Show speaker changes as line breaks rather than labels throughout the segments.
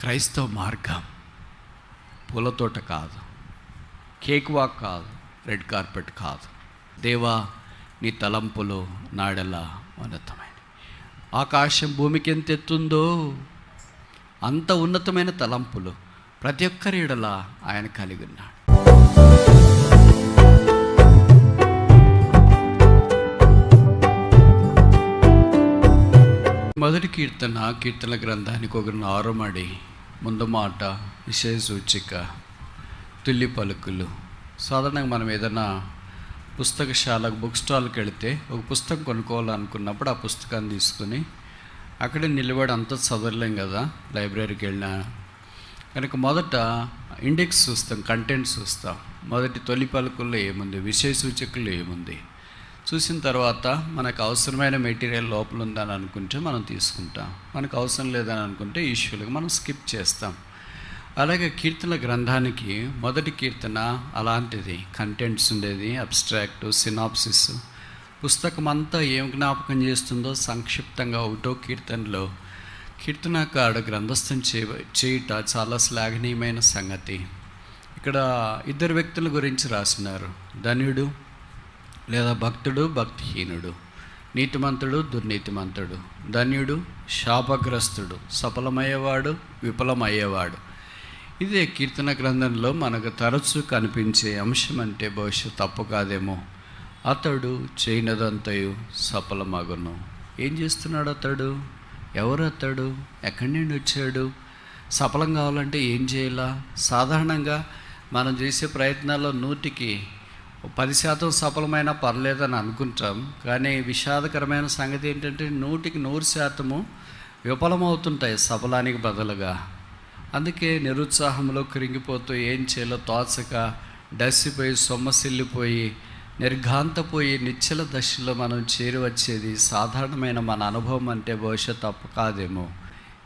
క్రైస్తవ మార్గం పూలతోట కాదు, కేక్ వాక్ కాదు, రెడ్ కార్పెట్ కాదు. దేవా, నీ తలంపులు నాడెలా ఉన్నతమైన. ఆకాశం భూమికి ఎంత ఎత్తుందో అంత ఉన్నతమైన తలంపులు ప్రతి ఒక్కరి ఎడల ఆయన కలిగి ఉన్నాడు. మొదటి కీర్తన గ్రంథానికి ఒక 6వ మడి ముందు మాట విషయ సూచిక తుల్లి పలుకులు. సాధారణంగా మనం ఏదైనా పుస్తకశాలకు బుక్ స్టాల్కి వెళితే ఒక పుస్తకం కొనుక్కోవాలనుకున్నప్పుడు ఆ పుస్తకాన్ని తీసుకుని అక్కడే నిలబడి అంతా చదవలేం కదా, లైబ్రరీకి వెళ్ళినా కనుక మొదట ఇండెక్స్ చూస్తాం, కంటెంట్ చూస్తాం. మొదటి తొలి పలుకుల్లో ఏముంది, విషయ సూచికల్లో ఏముంది చూసిన తర్వాత మనకు అవసరమైన మెటీరియల్ లోపల ఉందని అనుకుంటే మనం తీసుకుంటాం, మనకు అవసరం లేదని అనుకుంటే యూజువల్గా మనం స్కిప్ చేస్తాం. అలాగే కీర్తన గ్రంథానికి మొదటి కీర్తన అలాంటిది, కంటెంట్స్ ఉండేది, అబ్స్ట్రాక్ట్, సినాప్సిస్. పుస్తకం అంతా ఏం జ్ఞాపకం చేస్తుందో సంక్షిప్తంగా ఒకటో కీర్తనలో కీర్తనకారుడు గ్రంథస్థం చేయుట చాలా శ్లాఘనీయమైన సంగతి. ఇక్కడ ఇద్దరు వ్యక్తుల గురించి రాసినారు, ధన్యుడు లేదా భక్తుడు, భక్తిహీనుడు, నీతిమంతుడు, దుర్నీతిమంతుడు. ధన్యుడు శాపగ్రస్తుడు, సఫలమయ్యేవాడు, విఫలమయ్యేవాడు. ఇదే కీర్తన గ్రంథంలో మనకు తరచూ కనిపించే అంశం. అంటే బహుశా తప్పు కాదేమో. అతడు చేయనదంతయు సఫలమగును. ఏం చేస్తున్నాడు అతడు? ఎవరు అతడు? ఎక్కడి నుండి వచ్చాడు? సఫలం కావాలంటే ఏం చేయాలా? సాధారణంగా మనం చేసే ప్రయత్నాల్లో 100కి 10% సఫలమైనా పర్లేదని అనుకుంటాం. కానీ విషాదకరమైన సంగతి ఏంటంటే 100కి 100% విఫలమవుతుంటాయి సఫలానికి బదులుగా. అందుకే నిరుత్సాహంలో కృంగిపోతూ ఏం చేయాలో తోచక డసిపోయి సొమ్మసిల్లిపోయి నిర్ఘాంతపోయి నిశ్చల దశలో మనం చేరి వచ్చేది సాధారణమైన మన అనుభవం. అంటే బహుశా తప్పు కాదేమో.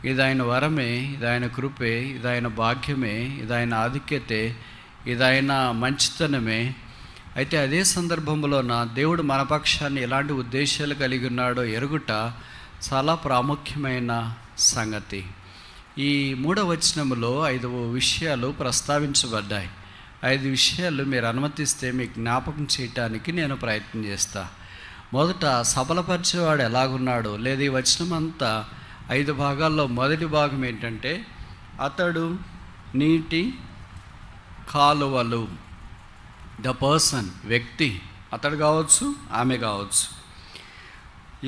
ఇది ఆయన వరమే, ఇది ఆయన కృపే, ఇది ఆయన భాగ్యమే, ఇది ఆయన ఆధిక్యతే, ఇది ఆయన మంచితనమే. అయితే అదే సందర్భంలోన దేవుడు మన పక్షాన్ని ఎలాంటి ఉద్దేశాలు కలిగి ఉన్నాడో ఎరుగుట చాలా ప్రాముఖ్యమైన సంగతి. ఈ 3వ వచనములో 5 విషయాలు ప్రస్తావించబడ్డాయి. 5 విషయాలు మీరు అనుమతిస్తే మీకు జ్ఞాపకం చేయటానికి నేను ప్రయత్నం చేస్తా. మొదట సఫలపరిచేవాడు ఎలాగున్నాడు, లేదా ఈ వచనం అంతా 5 భాగాల్లో మొదటి భాగం ఏంటంటే అతడు నీటి కాలువలు. ద పర్సన్, వ్యక్తి, అతడు కావచ్చు, ఆమె కావచ్చు.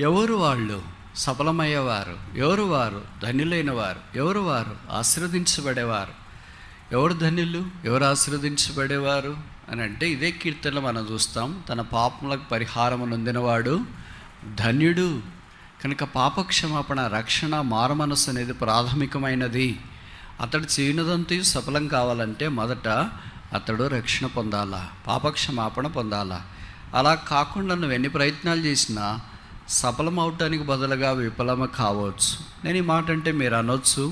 ఎవరు వాళ్ళు? సఫలమయ్యేవారు. ఎవరు వారు? ధన్యులైన వారు. ఎవరు వారు? ఆశీర్వదించబడేవారు. ఎవరు ధన్యులు, ఎవరు ఆశీర్వదించబడేవారు అని అంటే ఇదే కీర్తనలో మనం చూస్తాం. తన పాపములకు పరిహారం నొందినవాడు ధన్యుడు. కనుక పాపక్షమాపణ, రక్షణ, మారుమనస్సు అనేది ప్రాథమికమైనది. అతడు చేయనదంతా సఫలం కావాలంటే మొదట అతడు రక్షణ పొందాలా, పాపక్షమాపణ పొందాలా. అలా కాకుండా నువ్వు ఎన్ని ప్రయత్నాలు చేసినా సఫలం అవటానికి బదులుగా విఫలమ కావచ్చు. నేను ఈ మాట అంటే మీరు అనొచ్చు,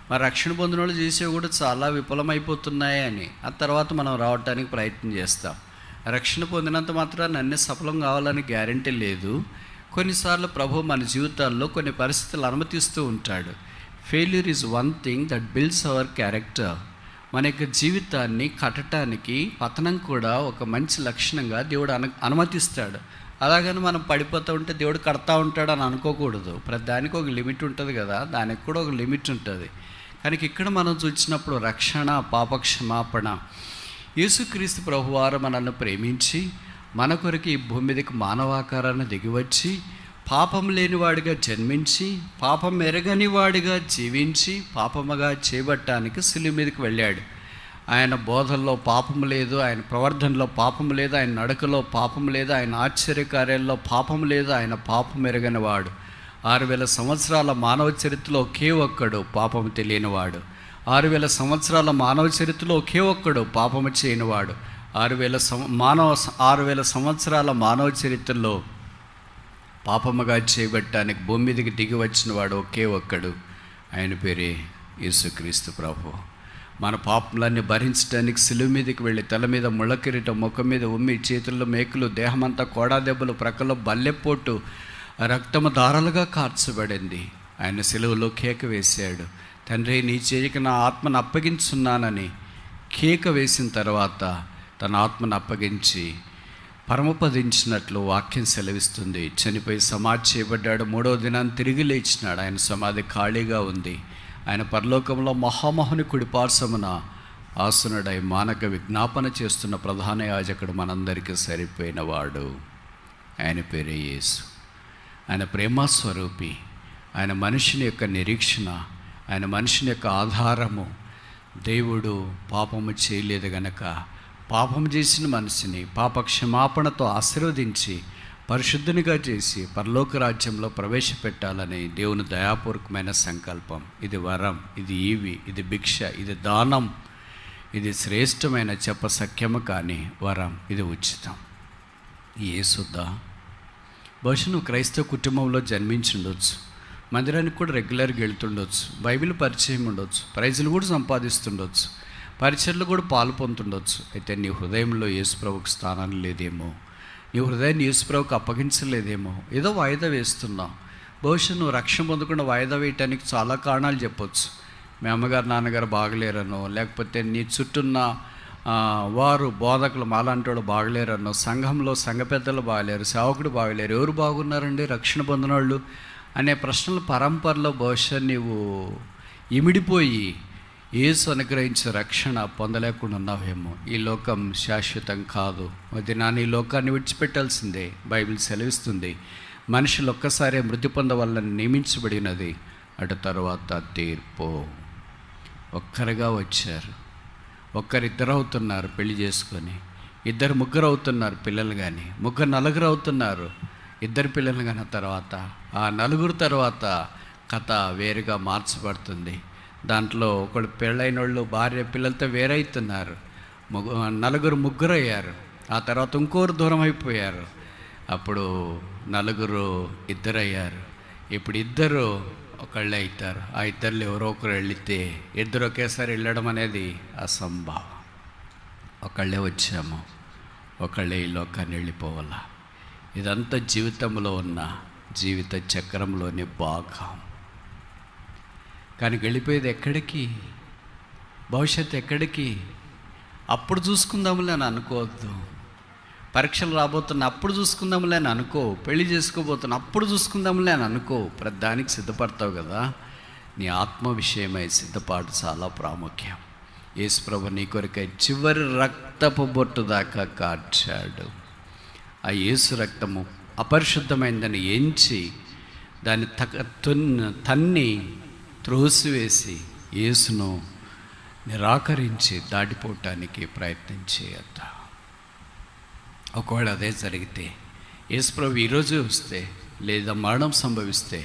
మరి రక్షణ పొందిన వాళ్ళు చేసేవి కూడా చాలా విఫలమైపోతున్నాయి అని. ఆ తర్వాత మనం రావటానికి ప్రయత్నం చేస్తాం. రక్షణ పొందినంత మాత్రాన అన్నీ సఫలం కావాలని గ్యారంటీ లేదు. కొన్నిసార్లు ప్రభు మన జీవితాల్లో కొన్ని పరిస్థితులు అనుమతిస్తూ ఉంటాడు. Failure is one thing that builds our character. మన యొక్క జీవితాన్ని కట్టడానికి పతనం కూడా ఒక మంచి లక్షణంగా దేవుడు అనుమతిస్తాడు. అలాగని మనం పడిపోతూ ఉంటే దేవుడు కడతా ఉంటాడు అని అనుకోకూడదు. ప్రతి దానికి ఒక లిమిట్ ఉంటుంది కదా, దానికి కూడా ఒక లిమిట్ ఉంటుంది. కనుక ఇక్కడ మనం చూసినప్పుడు రక్షణ, పాపక్షమాపణ. యేసుక్రీస్తు ప్రభువారు మనల్ని ప్రేమించి మన కొరకు ఈ భూమి మీదకి మానవాకారాన్ని దిగివచ్చి పాపం లేనివాడిగా జన్మించి పాపం ఎరగని వాడిగా జీవించి పాపముగా చేపట్టడానికి శిలువ మీదకి వెళ్ళాడు. ఆయన బోధనలో పాపం లేదు, ఆయన ప్రవర్తనలో పాపం లేదు, ఆయన నడకలో పాపం లేదు, ఆయన ఆశ్చర్యకార్యాల్లో పాపం లేదు. ఆయన పాపం ఎరగని వాడు. 6000 సంవత్సరాల మానవ చరిత్రలో ఒకే ఒక్కడు పాపము తెలియనివాడు. 6000 సంవత్సరాల మానవ చరిత్రలో ఒకే ఒక్కడు పాపము చేయనివాడు. 6000 సంవత్సరాల మానవ చరిత్రలో పాపముగా చేయబట్టడానికి భూమి మీదకి దిగి వచ్చిన వాడు ఒకే ఒక్కడు. ఆయన పేరే యేసుక్రీస్తు ప్రభు. మన పాపములన్నీ భరించడానికి శిలువ మీదకి వెళ్ళి తల మీద ముళ్ళ కిరీటం, ముఖం మీద ఉమ్మి, చేతుల్లో మేకులు, దేహమంతా కోడా దెబ్బలు, ప్రక్కలో బల్లెపోటు, రక్తము ధారలుగా కార్చబడింది. ఆయన శిలువలో కేక వేశాడు. తండ్రి నీ చేయికి నా ఆత్మను అప్పగించున్నానని కేక వేసిన తర్వాత తన ఆత్మను అప్పగించి పరమపదించినట్లు వాక్యం సెలవిస్తుంది. చనిపోయి సమాధి చేయబడ్డాడు. 3వ దినాన్ని తిరిగి లేచినాడు. ఆయన సమాధి ఖాళీగా ఉంది. ఆయన పరలోకంలో మహామహుని కుడిపార్శ్వమున ఆసనుడై మానక విజ్ఞాపన చేస్తున్న ప్రధాన యాజకుడు మనందరికీ సరిపోయిన వాడు. ఆయన పేరే యేసు. ఆయన ప్రేమస్వరూపి. ఆయన మనిషిని యొక్క నిరీక్షణ, ఆయన మనిషిని యొక్క ఆధారము. దేవుడు పాపము చేయలేదు గనక పాపం చేసిన మనిషిని పాప క్షమాపణతో ఆశీర్వదించి పరిశుద్ధునిగా చేసి పరలోక రాజ్యంలో ప్రవేశపెట్టాలని దేవుని దయాపూర్వకమైన సంకల్పం. ఇది వరం, ఇది ఈవి, ఇది భిక్ష, ఇది దానం, ఇది శ్రేష్టమైన చెప్పసఖ్యము కానీ వరం, ఇది ఉచితం. యేసుదా బహుశా నువ్వు క్రైస్తవ కుటుంబంలో జన్మించుండొచ్చు, మందిరానికి కూడా రెగ్యులర్గా వెళ్తుండొచ్చు, బైబిల్ పరిచయం ఉండొచ్చు, ప్రైజులు కూడా సంపాదిస్తుండొచ్చు, పరిచయలు కూడా పాలు పొందుతుండొచ్చు. అయితే నీ హృదయంలో యేసుప్రభుకు స్థానం లేదేమో, నీ హృదయాన్ని యేసుప్రభుకు అప్పగించలేదేమో, ఏదో వాయిదా వేస్తున్నావు. బహుశా నువ్వు రక్షణ పొందకుండా వాయిదా వేయటానికి చాలా కారణాలు చెప్పొచ్చు. మీ అమ్మగారు నాన్నగారు బాగలేరనో, లేకపోతే నీ చుట్టూన్న వారు బోధకులు మాలాంటి వాళ్ళు బాగలేరనో, సంఘంలో సంఘ పెద్దలు బాగలేరు, సేవకుడు బాగలేరు, ఎవరు బాగున్నారండి రక్షణ పొందిన వాళ్ళు అనే ప్రశ్నల పరంపరలో బహుశా నీవు ఇమిడిపోయి యేసు అనుగ్రహించే రక్షణ పొందలేకుండా ఉన్నావేమో. ఈ లోకం శాశ్వతం కాదు. అది నాన్న ఈ లోకాన్ని విడిచిపెట్టాల్సిందే. బైబిల్ సెలవిస్తుంది, మనుషులు ఒక్కసారే మృతి పొందవల్లని నియమించబడినది, అటు తర్వాత తీర్పు. ఒక్కరిగా వచ్చారు, ఒక్కరిద్దరు అవుతున్నారు పెళ్లి చేసుకొని, ఇద్దరు ముగ్గురు అవుతున్నారు పిల్లలు కానీ, ముగ్గురు నలుగురు అవుతున్నారు ఇద్దరు పిల్లలు కానీ. తర్వాత ఆ నలుగురు తర్వాత కథ వేరుగా మార్చబడుతుంది. దాంట్లో ఒకళ్ళు పెళ్ళైన వాళ్ళు భార్య పిల్లలతో వేరైతున్నారు, నలుగురు ముగ్గురు అయ్యారు. ఆ తర్వాత ఇంకోరు దూరం అయిపోయారు. అప్పుడు నలుగురు ఇద్దరు అయ్యారు. ఇప్పుడు ఇద్దరు ఒకళ్ళే అవుతారు. ఆ ఇద్దరు ఎవరో ఒకరు వెళితే ఇద్దరు ఒకేసారి వెళ్ళడం అనేది అసంభవం. ఒకళ్ళే వచ్చాము, ఒకళ్ళే ఈ లోకాన్ని వెళ్ళిపోవాలా. ఇదంతా జీవితంలో ఉన్న జీవిత చక్రంలోని భాగం. కానీ వెళ్ళిపోయేది ఎక్కడికి? భవిష్యత్తు ఎక్కడికి? అప్పుడు చూసుకుందాములే అని అనుకోవద్దు. పరీక్షలు రాబోతున్న అప్పుడు చూసుకుందాములే అని అనుకో. పెళ్లి చేసుకోబోతున్న అప్పుడు చూసుకుందాములే అని అనుకో. ప్రతిదానికి సిద్ధపడతావు కదా. నీ ఆత్మ విషయమై సిద్ధపాటు చాలా ప్రాముఖ్యం. యేసుప్రభు నీ కొరకై చివరి రక్తపు బొట్టు దాకా కార్చాడు. ఆ యేసు రక్తము అపరిశుద్ధమైందని ఎంచి దాన్ని తన్ని త్రోసివేసి యేసును నిరాకరించి దాటిపోవటానికి ప్రయత్నం చేయొద్దు. ఒకవేళ అదే జరిగితే, యేసుప్రభు ఈరోజు వస్తే లేదా మరణం సంభవిస్తే,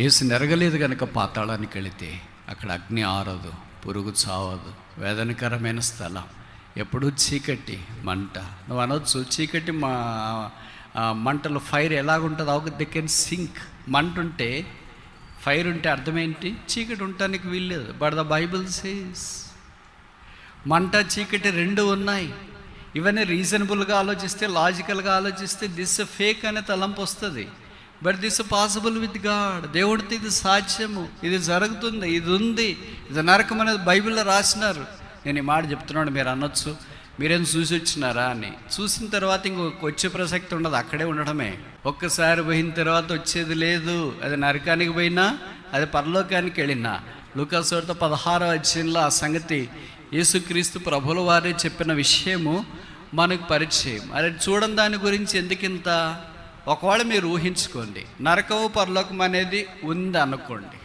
యేసు నెరగలేదు కనుక పాతాళానికి వెళితే అక్కడ అగ్ని ఆరదు, పురుగు చావదు, వేదనకరమైన స్థలం, ఎప్పుడూ చీకటి మంట. నువ్వు అనొచ్చు చీకటి మంటలు ఫైర్ ఎలాగుంటుంది? They can sink. మంట ఉంటే ఫైర్ ఉంటే అర్థమేంటి? చీకటి ఉండటానికి వీల్లేదు. బట్ ద బైబిల్ సేస్ మంట చీకటి రెండు ఉన్నాయి. ఇవన్నీ రీజనబుల్గా ఆలోచిస్తే, లాజికల్గా ఆలోచిస్తే దిస్ ఫేక్ అనే తలంపు వస్తుంది. But this possible with God. దేవుడితో ఇది సాధ్యము, ఇది జరుగుతుంది, ఇది ఉంది, ఇది నరకం అనేది బైబిల్లో రాసినారు. నేను ఈ మాట చెప్తున్నాను, మీరు అనొచ్చు మీరేం చూసి వచ్చినారా అని. చూసిన తర్వాత ఇంకొక వచ్చే ప్రసక్తి ఉండదు, అక్కడే ఉండడమే. ఒక్కసారి పోయిన తర్వాత వచ్చేది లేదు. అది నరకానికి పోయినా, అది పరలోకానికి వెళ్ళినా. లూకాసు వార్త 16వ అధ్యాయంలో ఆ సంగతి యేసుక్రీస్తు ప్రభుల వారే చెప్పిన విషయము మనకు పరిచయం. అదే చూడని దాని గురించి ఎందుకింత? ఒకవేళ మీరు ఊహించుకోండి, నరకము పరలోకం అనేది ఉంది అనుకోండి,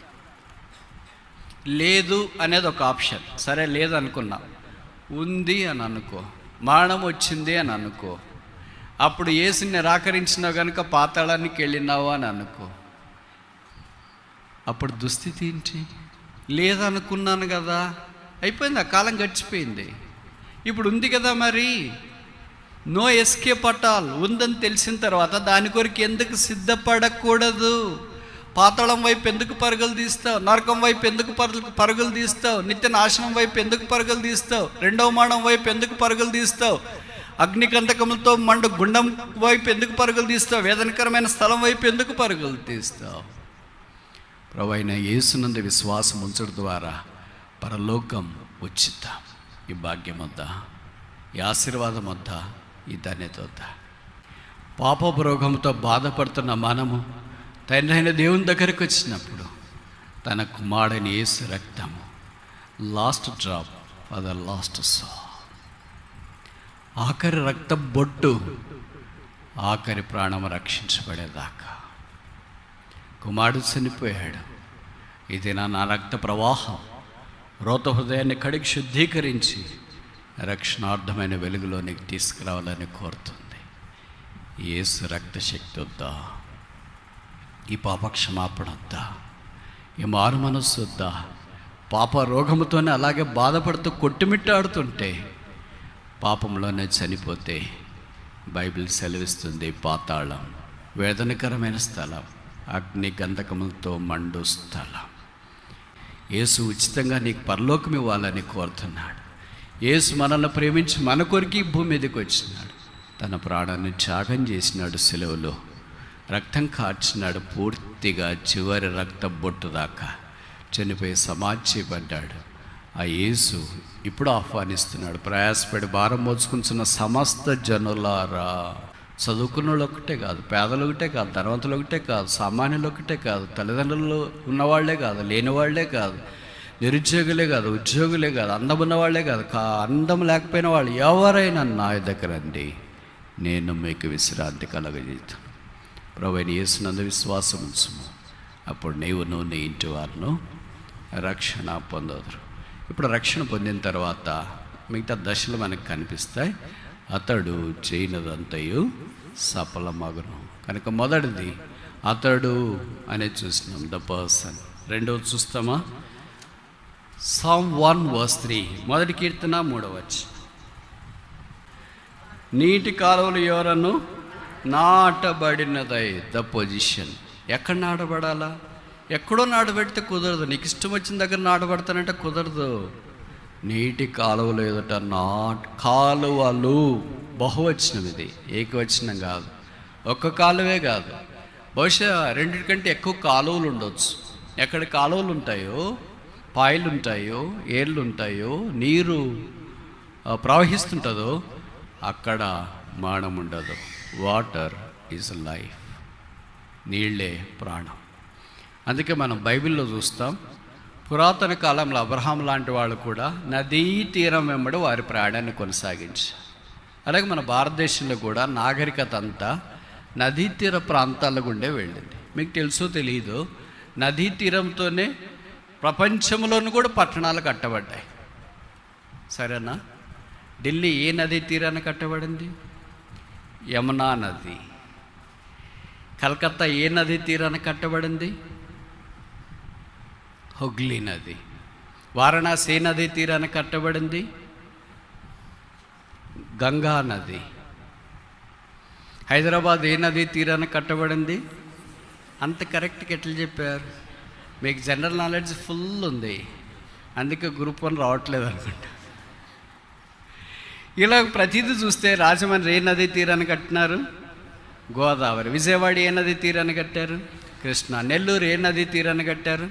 లేదు అనేది ఒక ఆప్షన్. సరే లేదు అనుకున్నా, ఉంది అని అనుకో, మరణం వచ్చింది అని అనుకో. అప్పుడు యేసుని నిరాకరించినావు కనుక పాతాళానికి వెళ్ళినావు అని అనుకో. అప్పుడు దుస్థితి ఏంటి? లేదనుకున్నాను కదా, అయిపోయింది, ఆ కాలం గడిచిపోయింది. ఇప్పుడు ఉంది కదా, మరి నో ఎస్కేప్ అట్ ఆల్. ఉందని తెలిసిన తర్వాత దాని కొరకు ఎందుకు సిద్ధపడకూడదు? పాతాళం వైపు ఎందుకు పరుగులు తీస్తావు? నరకం వైపు ఎందుకు పరుగులు తీస్తావు? నిత్య నాశనం వైపు ఎందుకు పరుగులు తీస్తావు? రెండవ మరణం వైపు ఎందుకు పరుగులు తీస్తావు? అగ్నికంటకములతో మండు గుండం వైపు ఎందుకు పరుగులు తీస్తావు? వేదనకరమైన స్థలం వైపు ఎందుకు పరుగులు తీస్తావు? ప్రభువైన యేసునందు విశ్వాసం ఉంచడం ద్వారా పరలోకం ఉచితం. ఈ భాగ్యం వద్ద, ఈ ఆశీర్వాదం వద్ద, ఈ ధన్యత వద్ద. పాపపు రోగంతో బాధపడుతున్న మనము తండ్రి అయిన దేవుని దగ్గరికి వచ్చినప్పుడు తన కుమారుని యేసు రక్తము, last drop for the last soul, ఆఖరి రక్త బొట్టు ఆఖరి ప్రాణం రక్షించబడేదాకా. కుమారుడు చనిపోయాడు. ఇది నా రక్త ప్రవాహం రోత హృదయాన్ని కడిగి శుద్ధీకరించి రక్షణార్థమైన వెలుగులోనికి తీసుకురావాలని కోరుతుంది. యేసు రక్త శక్తి వద్దా, ఈ పాప క్షమాపణ వద్దా, ఈ మారు మనస్సు వద్దా. పాప రోగముతోనే అలాగే బాధపడుతూ కొట్టుమిట్టాడుతుంటే పాపంలోనే చనిపోతే బైబిల్ సెలవిస్తుంది పాతాళం వేదనకరమైన స్థలం, అగ్ని గంధకములతో మండు స్థలం. యేసు ఉచితంగా నీకు పరలోకం ఇవ్వాలని కోరుతున్నాడు. యేసు మనల్ని ప్రేమించి మన కొరికి భూమి మీదకి వచ్చినాడు. తన ప్రాణాన్ని త్యాగం చేసినాడు. సిలువలో రక్తం కార్చినాడు. పూర్తిగా చివరి రక్త బొట్టు దాకా చనిపోయి సమాధించబడ్డాడు. ఆ యేసు ఇప్పుడు ఆహ్వానిస్తున్నాడు. ప్రయాసపడి భారం మోసుకుంటున్న సమస్త జనులారా. చదువుకున్న వాళ్ళు ఒకటే కాదు, పేదలు ఒకటే కాదు, ధనవంతులు ఒకటే కాదు, సామాన్యులు ఒకటే కాదు, తల్లిదండ్రులు ఉన్నవాళ్లే కాదు, లేనివాళ్లే కాదు, నిరుద్యోగులే కాదు, ఉద్యోగులే కాదు, అందం ఉన్నవాళ్లే కాదు, అందం లేకపోయిన వాళ్ళు ఎవరైనా నా దగ్గర రండి, నేను మీకు విశ్రాంతి కలగజేస్తాను. ప్రభువైన యేసునందు విశ్వాసం ఉంచుము, అప్పుడు నువ్వు నీ ఇంటి వారిను రక్షణ పొందదురు. ఇప్పుడు రక్షణ పొందిన తర్వాత మిగతా దశలు మనకు కనిపిస్తాయి. అతడు చేయనదంతయు సఫలమగును. కనుక మొదటిది అతడు అనేది చూసినాం, ద పర్సన్. రెండవది చూస్తామా, Psalm 1:3, మొదటి కీర్తన 3వ వచనం. నీటి కాలువలు ఎవరను నాటబడినదై, ద పొజిషన్. ఎక్కడ నాటబడాలా? ఎక్కడో నాటబెడితే కుదరదు. నీకు ఇష్టం వచ్చిన దగ్గర నాటబడతానంటే కుదరదు. నీటి కాలువలు ఎదుట కాలువలు, బహువచనం, ఇది ఏకవచనం కాదు. ఒక్క కాలువే కాదు, బహుశా రెండింటికంటే ఎక్కువ కాలువలు ఉండొచ్చు. ఎక్కడ కాలువలు ఉంటాయో, పాయలు ఉంటాయో, ఏర్లు ఉంటాయో, నీరు ప్రవహిస్తుంటుందో అక్కడ మరణం ఉండదు. వాటర్ ఈజ్ లైఫ్, నీళ్ళే ప్రాణం. అందుకే మనం బైబిల్లో చూస్తాం, పురాతన కాలంలో అబ్రహాం లాంటి వాళ్ళు కూడా నదీ తీరం వెంబడి వారి ప్రయాణాన్ని కొనసాగించారు. అలాగే మన భారతదేశంలో కూడా నాగరికత అంతా నదీ తీర ప్రాంతాల గుండే వెళ్ళింది. మీకు తెలుసో తెలియదు, నదీ తీరంతోనే ప్రపంచంలోనూ కూడా పట్టణాలు కట్టబడ్డాయి. సరేనా? ఢిల్లీ ఏ నదీ తీరాన్ని కట్టబడింది? యమునా నది. కలకత్తా ఏ నదీ తీరాన్ని కట్టబడింది? హుగ్లీ నది. వారణాసి ఏ నదీ తీరాన్ని కట్టబడింది? గంగా నది. హైదరాబాద్ ఏ నదీ తీరాన్ని కట్టబడింది? అంత కరెక్ట్గా ఎట్లా చెప్పారు? మీకు జనరల్ నాలెడ్జ్ ఫుల్ ఉంది, అందుకే గ్రూప్ 1 రావట్లేదు అనుకుంటా. ఇలా ప్రతిదీ చూస్తే రాజమండ్రి ఏ నదీ తీరాన్ని కట్టినారు? గోదావరి. విజయవాడ ఏ నదీ తీరాన్ని కట్టారు? కృష్ణ. నెల్లూరు ఏ నదీ తీరాన్ని కట్టారు?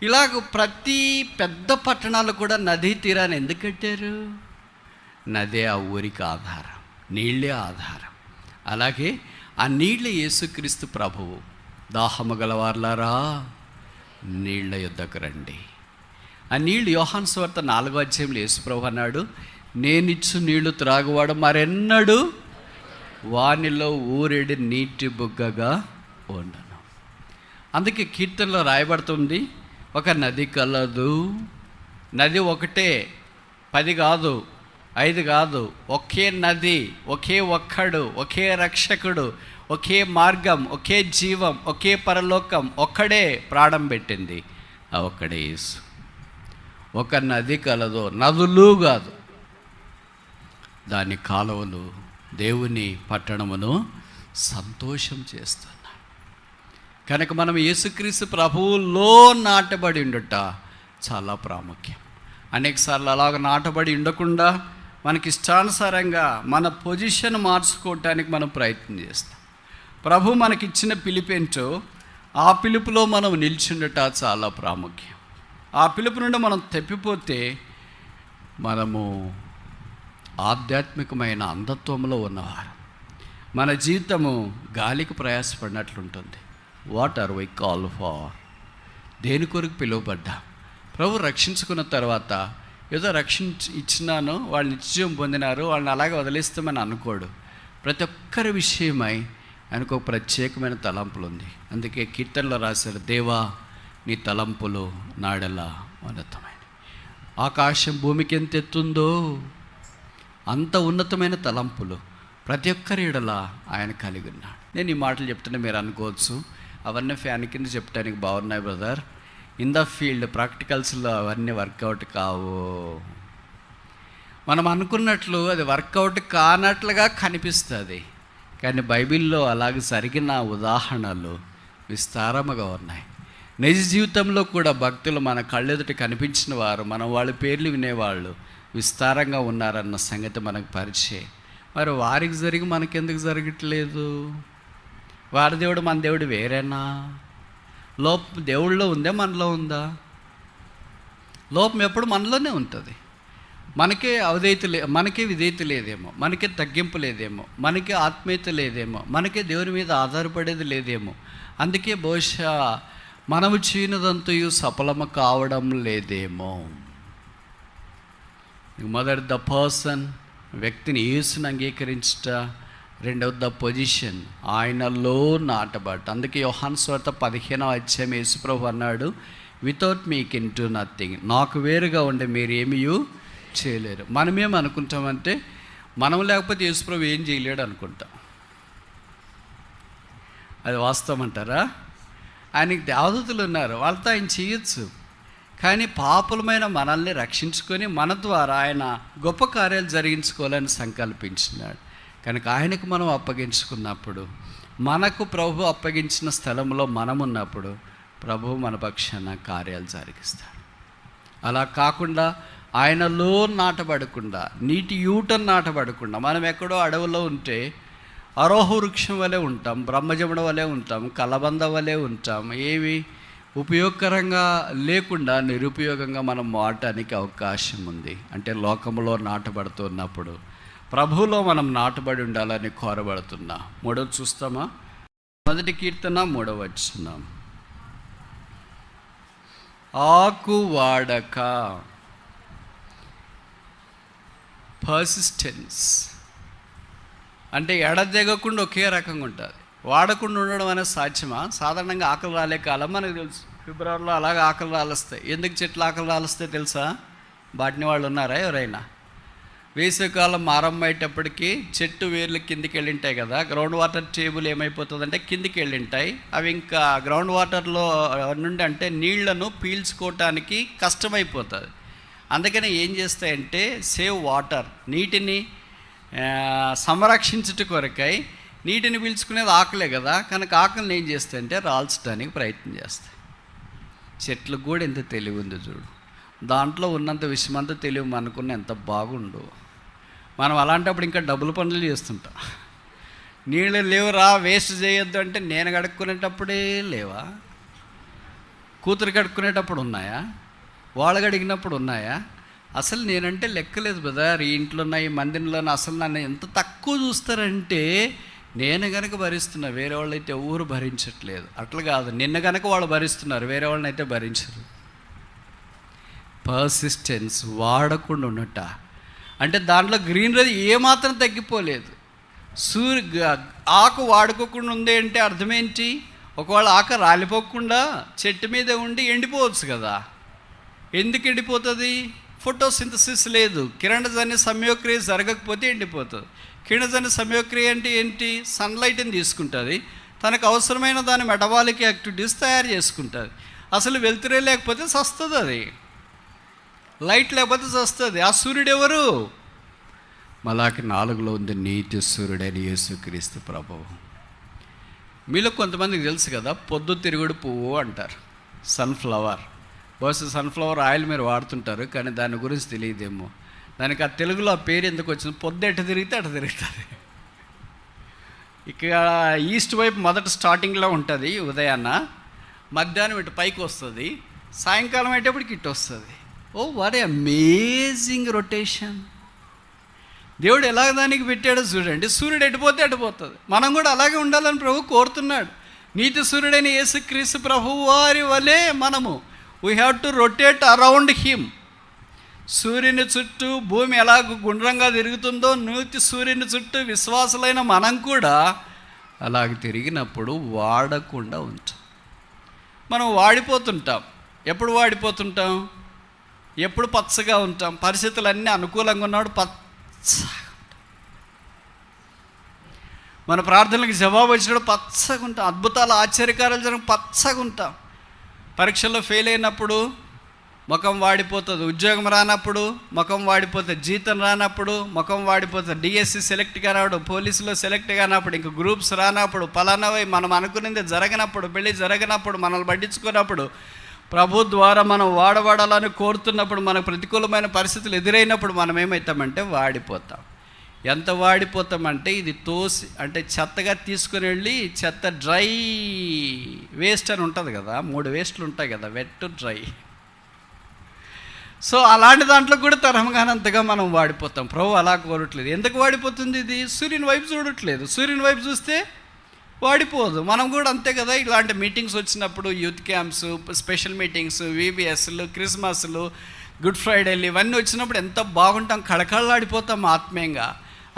ఇలాగ ప్రతి పెద్ద పట్టణాలు కూడా నదీ తీరాన్ని ఎందుకు కట్టారు? నదే ఆ ఊరికి ఆధారం, నీళ్ళే ఆధారం. అలాగే ఆ నీళ్ళే యేసుక్రీస్తు ప్రభువు. దాహము గలవార్లారా నీళ్ళ యొద్దకు రండి. ఆ నీళ్ళు యోహాను సువార్త 4వ అధ్యాయంలో యేసుప్రభు అన్నాడు, నేనిచ్చు నీళ్లు త్రాగువాడు మరెన్నడూ వానిలో ఊరేడి నీటి బుగ్గగా ఉండను. అందుకే కీర్తనలో రాయబడుతుంది, ఒక నది కలదు. నది ఒకటే, 10 కాదు, 5 కాదు, ఒకే నది, ఒకే ఒక్కడు, ఒకే రక్షకుడు, ఒకే మార్గం, ఒకే జీవం, ఒకే పరలోకం. ఒక్కడే ప్రాణం పెట్టింది, ఆ ఒక్కడే యేసు. ఒక నది కలదు, నదులు కాదు, దాని కాలువలు దేవుని పట్టణమును సంతోషం చేస్తున్నాయి. కనుక మనం యేసుక్రీస్తు ప్రభువులో నాటబడి ఉండుట చాలా ప్రాముఖ్యం. అనేకసార్లు అలాగ నాటబడి ఉండకుండా మనకి ఇష్టానుసారంగా మన పొజిషన్ మార్చుకోవటానికి మనం ప్రయత్నం చేస్తాం. ప్రభు మనకిచ్చిన పిలిపేంటో ఆ పిలుపులో మనం నిల్చుండట చాలా ప్రాముఖ్యం. ఆ పిలుపు నుండి మనం తప్పిపోతే మనము ఆధ్యాత్మికమైన అంధత్వంలో ఉన్నవారు. మన జీవితము గాలికి ప్రయాసపడినట్లుంటుంది. What are we call for? దేని కొరకు పిలువబడ్డా? ప్రభు రక్షించుకున్న తర్వాత ఏదో ఇచ్చినాను, వాళ్ళు నిత్యం పొందినారు, వాళ్ళని అలాగే వదిలేస్తామని అనుకోడు. ప్రతి ఒక్కరి విషయమై ఆయనకు ఒక ప్రత్యేకమైన తలంపులు ఉంది. అందుకే కీర్తనలో రాశారు, దేవా నీ తలంపులు నాడెలా ఉన్నతమైన. ఆకాశం భూమికి ఎంత ఎత్తుందో అంత ఉన్నతమైన తలంపులు ప్రతి ఒక్కరి ఎడల ఆయన కలిగి ఉన్నాడు. నేను ఈ మాటలు చెప్తుంటే మీరు అనుకోవచ్చు, అవన్నీ ఫ్యాన్ కింద చెప్పడానికి బాగున్నాయి బ్రదర్, ఇన్ ద ఫీల్డ్ ప్రాక్టికల్స్లో అవన్నీ వర్కౌట్ కావు. మనం అనుకున్నట్లు అది వర్కౌట్ కానట్లుగా కనిపిస్తుంది, కానీ బైబిల్లో అలాగే జరిగిన ఉదాహరణలు విస్తారముగా ఉన్నాయి. నిజ జీవితంలో కూడా భక్తులు మన కళ్ళెదుట కనిపించిన వారు, మనం వాళ్ళ పేర్లు వినేవాళ్ళు విస్తారంగా ఉన్నారన్న సంగతి మనకు పరిచయం. మరి వారికి జరిగి మనకెందుకు జరగట్లేదు? వారి దేవుడు మన దేవుడు వేరేనా? లోపం దేవుళ్ళలో ఉందే, మనలో ఉందా? లోపం ఎప్పుడు మనలోనే ఉంటుంది. మనకే మనకే విధేయత లేదేమో, మనకే తగ్గింపు లేదేమో, మనకే ఆత్మీయత లేదేమో, మనకే దేవుని మీద ఆధారపడేది లేదేమో. అందుకే బహుశా మనము చేయనదంతయు సఫలము కావడం లేదేమో. మొదటి ద పర్సన్, వ్యక్తిని యేసుని అంగీకరించుట. రెండవది ద పొజిషన్, ఆయనలో నాటబడ్డ. అందుకే యోహాను సువార్త 15వ అధ్యాయం యేసుప్రభు అన్నాడు, without me can do nothing. నాకు వేరుగా ఉండే మీరు ఏమీ చేయలేరు. మనమేం అనుకుంటామంటే, మనం లేకపోతే యేసుప్రభు ఏం చేయలేడు అనుకుంటాం. అది వాస్తవం అంటారా? ఆయనకి దేవదూతలు ఉన్నారు, వాళ్ళతో ఆయన చేయొచ్చు. కానీ పాపులమైన మనల్ని రక్షించుకొని మన ద్వారా ఆయన గొప్ప కార్యాలు జరిగించుకోవాలని సంకల్పించినాడు. కనుక ఆయనకు మనం అప్పగించుకున్నప్పుడు, మనకు ప్రభు అప్పగించిన స్థలంలో మనం ఉన్నప్పుడు ప్రభు మన పక్షాన కార్యాలు జరిగిస్తాడు. అలా కాకుండా ఆయనలో నాటబడకుండా, నీటి యూటను నాటబడకుండా మనం ఎక్కడో అడవుల్లో ఉంటే అరోహ వృక్షం వలె ఉంటాం, బ్రహ్మజముడు వలె ఉంటాం, కలబంద వలె ఉంటాం. ఏవి ఉపయోగకరంగా లేకుండా నిరుపయోగంగా మనం మారటానికి అవకాశం ఉంది. అంటే లోకంలో నాటబడుతున్నప్పుడు ప్రభువులో మనం నాటబడి ఉండాలని కోరబడుతున్నా. మూడవది చూస్తామా? మొదటి కీర్తన 3వ వచనం, ఆకు వాడక, పర్సిస్టెన్స్ అంటే ఎడదెగకుండా ఒకే రకంగా ఉంటుంది. వాడకుండా ఉండడం అనేది సాధ్యమా? సాధారణంగా ఆకలి రాలే కాలం మనకు తెలుసు. ఫిబ్రవరిలో అలాగే ఆకలి రాలుస్తాయి. ఎందుకు చెట్లు ఆకలి రాలుస్తాయి తెలుసా? బాటిని వాళ్ళు ఉన్నారా ఎవరైనా? వేసవికాలం ఆరంభమయ్యేటప్పటికి చెట్టు వేర్లు కిందికి వెళ్ళింటాయి కదా, గ్రౌండ్ వాటర్ టేబుల్ ఏమైపోతుందంటే కిందికి వెళ్ళింటాయి. అవి ఇంకా గ్రౌండ్ వాటర్లో నుండి అంటే నీళ్లను పీల్చుకోవటానికి కష్టమైపోతుంది. అందుకని ఏం చేస్తాయంటే సేవ్ వాటర్, నీటిని సంరక్షించుట కొరకై, నీటిని పీల్చుకునేది ఆకలే కదా, కనుక ఆకలిని ఏం చేస్తాయంటే రాల్చడానికి ప్రయత్నం చేస్తాయి. చెట్లకు కూడా ఎంత తెలివి ఉంది చూడు. దాంట్లో ఉన్నంత విషయమంతా తెలివి మనకున్న ఎంత బాగుండు. మనం అలాంటప్పుడు ఇంకా డబ్బులు పనులు చేస్తుంటాం. నీళ్ళు లేవురా వేస్ట్ చేయొద్దు అంటే నేను కడుక్కునేటప్పుడే లేవా? కూతురు కడుక్కునేటప్పుడు ఉన్నాయా? వాళ్ళు కడిగినప్పుడు ఉన్నాయా? అసలు నేనంటే లెక్కలేదు బ్రదర్. ఈ ఇంట్లో ఉన్నాయి, మందిరంలోనే అసలు నన్ను ఎంత తక్కువ చూస్తారంటే, నేను కనుక భరిస్తున్నా, వేరే వాళ్ళు అయితే ఎవరు భరించట్లేదు. అట్లా కాదు, నిన్న కనుక వాళ్ళు భరిస్తున్నారు, వేరే వాళ్ళని అయితే భరించరు. పర్సిస్టెన్స్, వాడకుండా ఉన్నట్ట. అంటే దాంట్లో గ్రీనరీ ఏమాత్రం తగ్గిపోలేదు. ఆకు వాడుకోకుండా ఉంది అంటే అర్థమేంటి? ఒకవేళ ఆకు రాలిపోకుండా చెట్టు మీద ఉండి ఎండిపోవచ్చు కదా. ఎందుకు ఎండిపోతుంది? ఫోటోసింథసిస్ లేదు, కిరణజన్య సంయోక్రియ జరగకపోతే ఎండిపోతుంది. కిరణజన్య సంయోక్రియ అంటే ఏంటి? సన్లైట్ని తీసుకుంటుంది, తనకు అవసరమైన దాని మెటబాలిక్ యాక్టివిటీస్ తయారు చేసుకుంటుంది. అసలు వెలుతురే లేకపోతే చస్తుంది, అది లైట్ లేకపోతే చస్తుంది. ఆ సూర్యుడు ఎవరు? మలాకి 4లో ఉంది, నీతి సూర్యుడైన యేసుక్రీస్తు ప్రభువు. మీలో కొంతమందికి తెలుసు కదా, పొద్దు తిరుగుడు పువ్వు అంటారు, సన్ఫ్లవర్. బహుశా సన్ఫ్లవర్ ఆయిల్ మీరు వాడుతుంటారు, కానీ దాని గురించి తెలియదేమో. దానికి ఆ తెలుగులో ఆ పేరు ఎందుకు వచ్చింది? పొద్దు ఎట తిరిగితే అటు తిరుగుతుంది. ఇక ఈస్ట్ వైపు మొదట స్టార్టింగ్లో ఉంటుంది ఉదయాన్న, మధ్యాహ్నం ఇటు పైకి వస్తుంది, సాయంకాలం అయ్యేటప్పటికి ఇటు వస్తుంది. Oh what a amazing rotation! దేవుడు ఎలాగ దానికి పెట్టాడో చూడండి. సూర్యుడు ఎటుపోతే అటుపోతుంది. మనం కూడా అలాగే ఉండాలని ప్రభు కోరుతున్నాడు. నీతి సూర్యుడైన యేసుక్రీస్తు ప్రభువు వారి వలె మనము we have to rotate around him. సూర్యుని చుట్టూ భూమి ఎలాగ గుండ్రంగా తిరుగుతుందో, నీతి సూర్యుని చుట్టూ విశ్వాసులైన మనం కూడా అలాగ తిరిగినప్పుడు వాడకుండా ఉంటాం. మనం వాడిపోతుంటాం. ఎప్పుడు వాడిపోతుంటాం? ఎప్పుడు పచ్చగా ఉంటాం? పరిస్థితులన్నీ అనుకూలంగా ఉన్నప్పుడు పచ్చగా ఉంటాం. మన ప్రార్థనలకు జవాబు వచ్చినప్పుడు పచ్చగా ఉంటాం. అద్భుతాలు ఆశ్చర్యకారాలు జరిగిన పచ్చగా ఉంటాం. పరీక్షల్లో ఫెయిల్ అయినప్పుడు ముఖం వాడిపోతుంది. ఉద్యోగం రానప్పుడు ముఖం వాడిపోతుంది. జీతం రానప్పుడు ముఖం వాడిపోతుంది. డిఎస్సి సెలెక్ట్ కానప్పుడు, పోలీసులో సెలెక్ట్ కానప్పుడు, ఇంక గ్రూప్స్ రానప్పుడు, పలానవై మనం అనుకునేది జరగనప్పుడు, పెళ్ళి జరగనప్పుడు, మనల్ని పట్టించుకున్నప్పుడు, ప్రభు ద్వారా మనం వాడబడాలని కోరుతున్నప్పుడు, మనకు ప్రతికూలమైన పరిస్థితులు ఎదురైనప్పుడు మనం ఏమవుతామంటే వాడిపోతాం. ఎంత వాడిపోతామంటే ఇది తోసి అంటే చెత్తగా తీసుకుని వెళ్ళి చెత్త డ్రై వేస్ట్ అని ఉంటుంది కదా, 3 వేస్ట్లు ఉంటాయి కదా, వెట్ డ్రై. సో అలాంటి దాంట్లో కూడా తరంగానంతగా మనం వాడిపోతాం. ప్రభు అలా కోరట్లేదు. ఎందుకు వాడిపోతుంది ఇది? సూర్యుని వైపు చూడట్లేదు. సూర్యుని వైపు చూస్తే వాడిపోదు. మనం కూడా అంతే కదా. ఇలాంటి మీటింగ్స్ వచ్చినప్పుడు, యూత్ క్యాంప్స్, స్పెషల్ మీటింగ్స్, విబిఎస్లు, క్రిస్మస్లు, గుడ్ ఫ్రైడేలు ఇవన్నీ వచ్చినప్పుడు ఎంత బాగుంటాం, కళకళలాడిపోతాం ఆత్మీయంగా.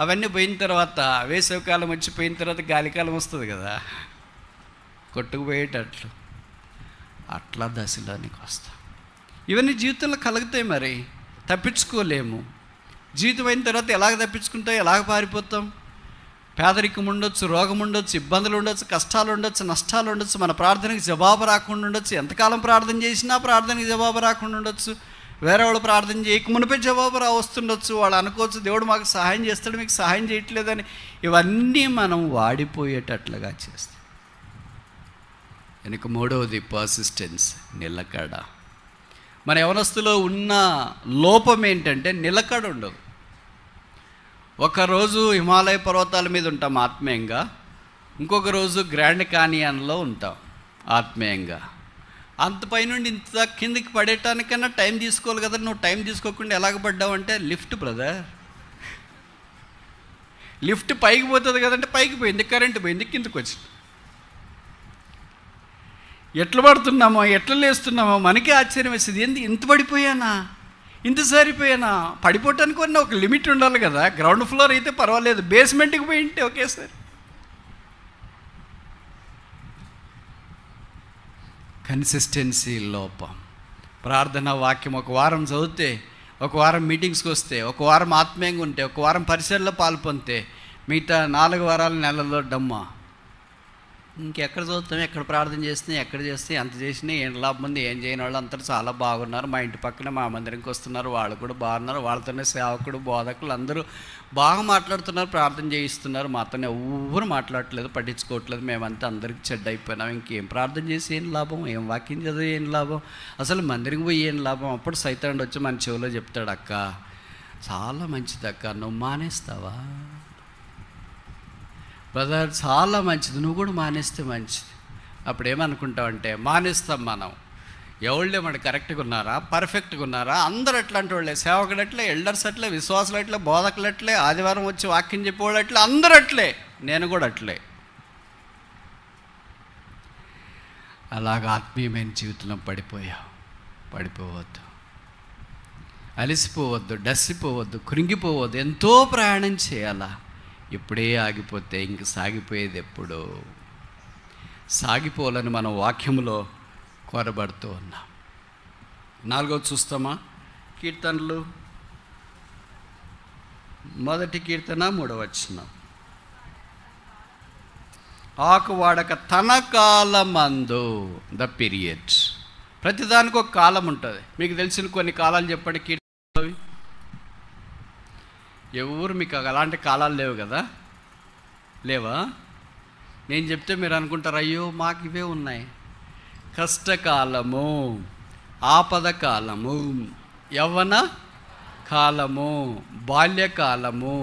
అవన్నీ పోయిన తర్వాత, వేసవికాలం వచ్చిపోయిన తర్వాత గాలికాలం వస్తుంది కదా, కొట్టుకుపోయేటట్లు అట్లా దశలోనికి వస్తాం. ఇవన్నీ జీవితంలో కలుగుతాయి. మరి తప్పించుకోలేము. జీవితం అయిన తర్వాత ఎలాగ తప్పించుకుంటాం, ఎలాగ పారిపోతాం? పేదరికం ఉండొచ్చు, రోగం ఉండొచ్చు, ఇబ్బందులు ఉండొచ్చు, కష్టాలు ఉండొచ్చు, నష్టాలు ఉండొచ్చు, మన ప్రార్థనకి జవాబు రాకుండా ఉండొచ్చు. ఎంతకాలం ప్రార్థన చేసినా ప్రార్థనకి జవాబు రాకుండా ఉండొచ్చు. వేరే వాళ్ళు ప్రార్థన చేయక మునిపే జవాబు వస్తుండొచ్చు. వాళ్ళు అనుకోవచ్చు దేవుడు మాకు సహాయం చేస్తాడు, మీకు సహాయం చేయట్లేదని. ఇవన్నీ మనం వాడిపోయేటట్లుగా చేస్తాం. వెనుక 3వది పర్సిస్టెన్స్, నిలకడ. మన యవనస్తులో ఉన్న లోపం ఏంటంటే నిలకడ ఉండదు. ఒకరోజు హిమాలయ పర్వతాల మీద ఉంటాం ఆత్మీయంగా, ఇంకొక రోజు గ్రాండ్ కానియన్లో ఉంటాం ఆత్మీయంగా. అంత పైనుండి ఇంత కిందికి పడేటానికన్నా టైం తీసుకోవాలి కదా. నువ్వు టైం తీసుకోకుండా ఎలాగ పడ్డావు అంటే లిఫ్ట్ బ్రదర్, లిఫ్ట్ పైకి పోతుంది కదంటే పైకి పోయింది, కరెంటు పోయింది, కిందకి వచ్చింది. ఎట్లా పడుతున్నామో, ఎట్లా లేస్తున్నామో మనకే ఆశ్చర్యం వేస్తుంది. ఇంత పడిపోయానా, ఇంత సరిపోయానా? పడిపోవటానికి కొన్ని ఒక లిమిట్ ఉండాలి కదా. గ్రౌండ్ ఫ్లోర్ అయితే పర్వాలేదు, బేస్మెంట్కి పోయి ఉంటే ఒకేసారి. కన్సిస్టెన్సీ లోపం. ప్రార్థన వాక్యం ఒక వారం చదివితే, ఒక వారం మీటింగ్స్కి వస్తే, ఒక వారం ఆత్మీయంగా ఉంటే, ఒక వారం పరిసరలో పాల్పొందితే, మిగతా 4 వారాల నెలల్లో డమ్మా. ఇంకెక్కడ చదువుతాం, ఎక్కడ ప్రార్థన చేస్తున్నాం, ఎక్కడ చేస్తే ఎంత చేసినా ఏం లాభం ఉంది? ఏం చేయని వాళ్ళు అందరూ చాలా బాగున్నారు. మా ఇంటి పక్కన మా మందిరంకి వస్తున్నారు, వాళ్ళు కూడా బాగున్నారు. వాళ్ళతోనే సేవకుడు, బోధకులు అందరూ బాగా మాట్లాడుతున్నారు, ప్రార్థన చేయిస్తున్నారు. మాతోనే ఎవరు మాట్లాడట్లేదు, పట్టించుకోవట్లేదు. మేమంతా అందరికీ చెడ్డ అయిపోయినాం. ఇంకేం ప్రార్థన చేసి ఏం లాభం? ఏం వాక్యం చదివి ఏం లాభం? అసలు మందిరికి పోయి ఏం లాభం? అప్పుడు సైతానుడు వచ్చి మన చెవిలో చెప్తాడు, అక్క చాలా మంచిది అక్క, నువ్వు మానేస్తావా? బ్రదర్ చాలా మంచిది, నువ్వు కూడా మానేస్తే మంచిది. అప్పుడు ఏమనుకుంటామంటే మానేస్తాం మనం. ఎవళ్ళే మన కరెక్ట్గా ఉన్నారా, పర్ఫెక్ట్గా ఉన్నారా? అందరు అట్లాంటి వాళ్ళే. సేవకుడు అట్లే, ఎల్డర్స్ అట్లే, విశ్వాసులు అట్లే, బోధకులు అట్లే, ఆదివారం వచ్చి వాక్యం చెప్పేవాళ్ళు అట్లే, అందరూ అట్లే, నేను కూడా అట్లే. అలాగ ఆత్మీయమైన జీవితంలో పడిపోవద్దు, అలసిపోవద్దు, డస్సిపోవద్దు, కృంగిపోవద్దు. ఎంతో ప్రయాణం చేయాలా. ఇప్పుడే ఆగిపోతే ఇంక సాగిపోయేది ఎప్పుడు? సాగిపోవాలని మనం వాక్యంలో కోరబడుతూ ఉన్నాం. 4వది చూస్తామా? కీర్తనలు 1 కీర్తన 3వ వచనం. ఆకు వాడక తన కాలమందు, ద పీరియడ్. ప్రతిదానికి ఒక కాలం ఉంటుంది. మీకు తెలిసిన కొన్ని కాలాలు చెప్పండి కీర్తనలు. ఎవరు మీకు అలాంటి కాలాలు లేవు కదా? లేవా? నేను చెప్తే మీరు అనుకుంటారు, అయ్యో మాకు ఇవే ఉన్నాయి. కష్టకాలము, ఆపద కాలము, యవ్వన కాలము, బాల్యకాలము,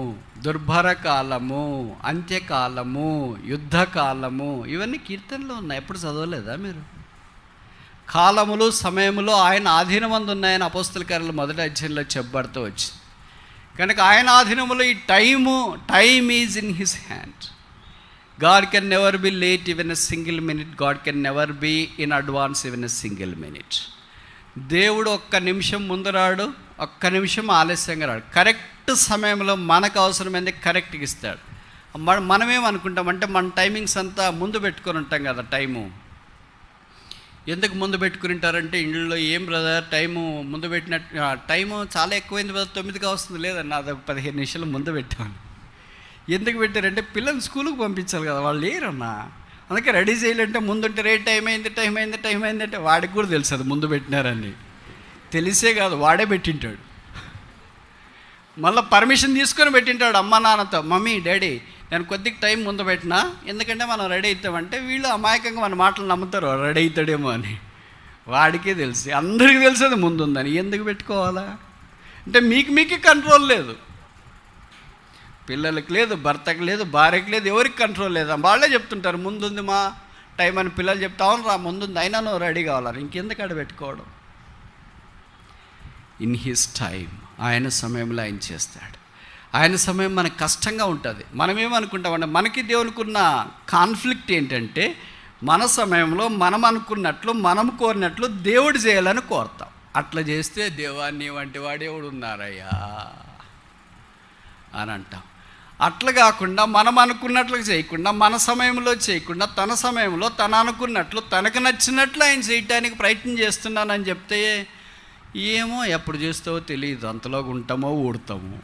దుర్భర కాలము, అంత్యకాలము, యుద్ధకాలము, ఇవన్నీ కీర్తనలో ఉన్నాయి. ఎప్పుడు చదవలేదా మీరు? కాలములు సమయములు ఆయన ఆధీనమందు ఉన్నాయని అపోస్తల కార్యాలు 1వ అధ్యాయంలో చెప్పబడుతూ వచ్చింది. కనుక ఆయన ఆధీనములో ఈ time is in his hand. God can never be late even a single minute. God can never be in advance even a single minute. దేవుడు ఒక్క నిమిషం ముందు రాడు, ఒక్క నిమిషం ఆలస్యంగా రాడు. కరెక్ట్ సమయంలో మనకు అవసరమైంది కరెక్ట్గా ఇస్తాడు. మనమేమనుకుంటామంటే మన టైమింగ్స్ అంతా ముందు పెట్టుకొని ఉంటాం కదా. ఎందుకు ముందు పెట్టుకుని ఉంటారంటే ఇంట్లో ఏం బ్రదర్ టైము ముందు పెట్టినట్టు, టైము చాలా ఎక్కువైంది బ్రదర్, 9కి వస్తుంది. లేదన్న అది 15 నిమిషాలు ముందు పెట్టాను. ఎందుకు పెట్టారంటే పిల్లల్ని స్కూల్కి పంపించాలి కదా, వాళ్ళు లేరన్నా. అందుకే రెడీ చేయాలంటే ముందుంటే రే టైం అయింది అంటే వాడికి కూడా తెలుసు అది ముందు పెట్టినారని. తెలిసే కాదు, వాడే పెట్టింటాడు. మళ్ళీ పర్మిషన్ తీసుకొని పెట్టింటాడు అమ్మ నాన్నతో. మమ్మీ డాడీ నేను కొద్దిగా టైం ముందు పెట్టినా, ఎందుకంటే మనం రెడీ అవుతామంటే వీళ్ళు అమాయకంగా మన మాటలు నమ్ముతారు రెడీ అవుతాడేమో అని. వాడికే తెలుసు, అందరికీ తెలుసు అది ముందుందని. ఎందుకు పెట్టుకోవాలా అంటే మీకే కంట్రోల్ లేదు. పిల్లలకి లేదు, భర్తకి లేదు, భార్యకి లేదు, ఎవరికి కంట్రోల్ లేదు. వాళ్ళే చెప్తుంటారు ముందుంది మా టైం అని. పిల్లలు చెప్తా అవును రా ముందుంది, అయినా నువ్వు రెడీ కావాలని. ఇంకెందుకు ఆడ పెట్టుకోవడం? ఇన్ హిస్ టైం, ఆయన సమయంలో ఆయన చేస్తాడు. ఆయన సమయం మనకు కష్టంగా ఉంటుంది. మనమేమనుకుంటామంటే మనకి దేవునికి ఉన్న కాన్ఫ్లిక్ట్ ఏంటంటే మన సమయంలో మనం అనుకున్నట్లు మనం కోరినట్లు దేవుడు చేయాలని కోరుతాం. అట్లా చేస్తే దేవాన్ని వంటి వాడు ఎవడు ఉన్నారయ్యా అని అంటాం. అట్లా కాకుండా మనం అనుకున్నట్లు చేయకుండా, మన సమయంలో చేయకుండా, తన సమయంలో తను అనుకున్నట్లు తనకు నచ్చినట్లు ఆయన చేయటానికి ప్రయత్నం చేస్తున్నానని చెప్తే ఏమో ఎప్పుడు చేస్తావో తెలియదు, అంతలో ఉంటామో ఊడతాము.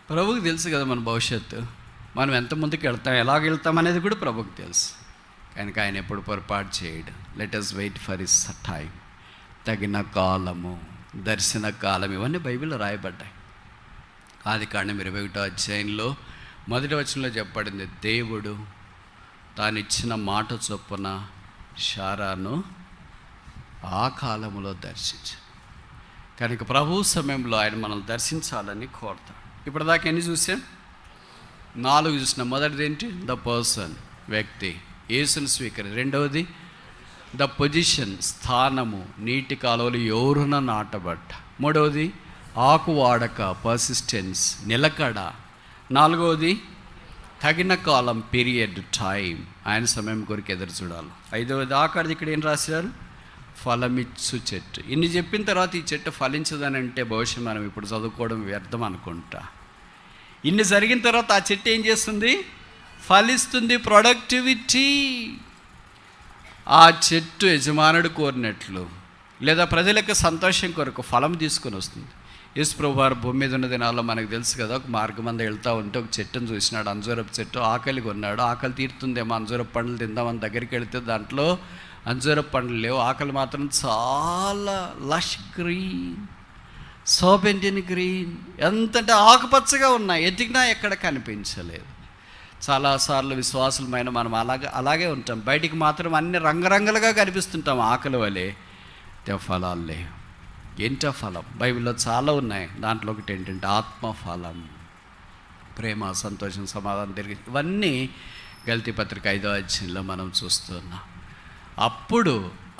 ప్రభువుకి తెలుసు కదా మన భవిష్యత్తు, మనం ఎంత ముందుకు వెళ్తాం, ఎలాగ వెళ్తాం అనేది కూడా ప్రభువుకి తెలుసు. కనుక ఆయన ఎప్పుడు పొరపాటు చేయడు. Let us wait for his time. తగిన కాలము, దర్శన కాలం, ఇవన్నీ బైబిల్లో రాయబడ్డాయి. ఆదికాండం 21వ అధ్యాయంలో 1వ వచనంలో చెప్పబడింది, దేవుడు తాను ఇచ్చిన మాట చొప్పున శారాను ఆ కాలంలో దర్శించాడు. కనుక ప్రభు సమయంలో ఆయన మనల్ని దర్శించాలని కోరుతాడు. ఇప్పటిదాకా ఎన్ని చూసాం? 4 చూసినాం. మొదటిది ఏంటి? ద పర్సన్, వ్యక్తి, యేసుని స్వీకరి. రెండవది ద పొజిషన్, స్థానము, నీటి కాలువలు ఎవరున నాటబడ్డ. మూడవది ఆకు వాడక, పర్సిస్టెన్స్, నిలకడ. నాలుగవది తగిన కాలం, పీరియడ్, టైం, ఆయన సమయం కొరకు ఎదురు చూడాలి. ఐదవది ఆఖరిది ఇక్కడ ఏం రాశారు? ఫలమిచ్చు చెట్టు. ఇన్ని చెప్పిన తర్వాత ఈ చెట్టు ఫలించదని అంటే బహుశా మనం ఇప్పుడు చదువుకోవడం వ్యర్థం అనుకుంటా. ఇన్ని జరిగిన తర్వాత ఆ చెట్టు ఏం చేస్తుంది? ఫలిస్తుంది. ప్రొడక్టివిటీ. ఆ చెట్టు యజమానుడు కోరినట్లు లేదా ప్రజలకు సంతోషం కొరకు ఫలం తీసుకొని వస్తుంది. యేసు ప్రభువు వారు భూమి మీద ఉన్న దినాల్లో మనకు తెలుసు కదా, ఒక మార్గం అంతా వెళ్తూ ఉంటే ఒక చెట్టును చూసినాడు, అంజూరపు చెట్టు. ఆకలి కొన్నాడు. ఆకలి తీరుతుందేమో అంజూరపు పండ్లు తిందామని దగ్గరికి వెళితే దాంట్లో అంజూరపు పండ్లు లేవు. ఆకలి మాత్రం చాలా లష్ గ్రీన్, సోబెంటిన్ గ్రీన్, ఎంతంటే ఆకుపచ్చగా ఉన్నాయి. ఎతికినా ఎక్కడ కనిపించలేదు. చాలాసార్లు విశ్వాసులమైన మనం అలాగే ఉంటాం. బయటికి మాత్రం అన్ని రంగురంగులుగా కనిపిస్తుంటాం ఆకలి వలె, ఫలాలు లేవు. ఏంటో ఫలం? బైబిల్లో చాలా ఉన్నాయి. దాంట్లో ఒకటి ఏంటంటే ఆత్మఫలం, ప్రేమ, సంతోషం, సమాధానం, తిరిగి, ఇవన్నీ గలతీ పత్రిక 5వ అధ్యాయంలో మనం చూస్తున్నాం. అప్పుడు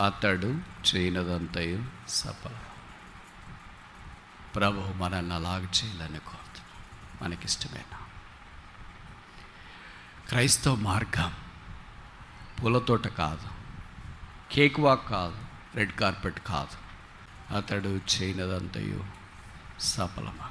అతడు చేయనదంతయు సఫలం. ప్రభువు మనల్ని అలాగ చేయాలని కోరుతున్నాం. మనకిష్టమైన క్రైస్తవ మార్గం పూలతోట కాదు, కేక్ వాక్ కాదు, రెడ్ కార్పెట్ కాదు. అతడు చేయనదంతయు సఫలమా.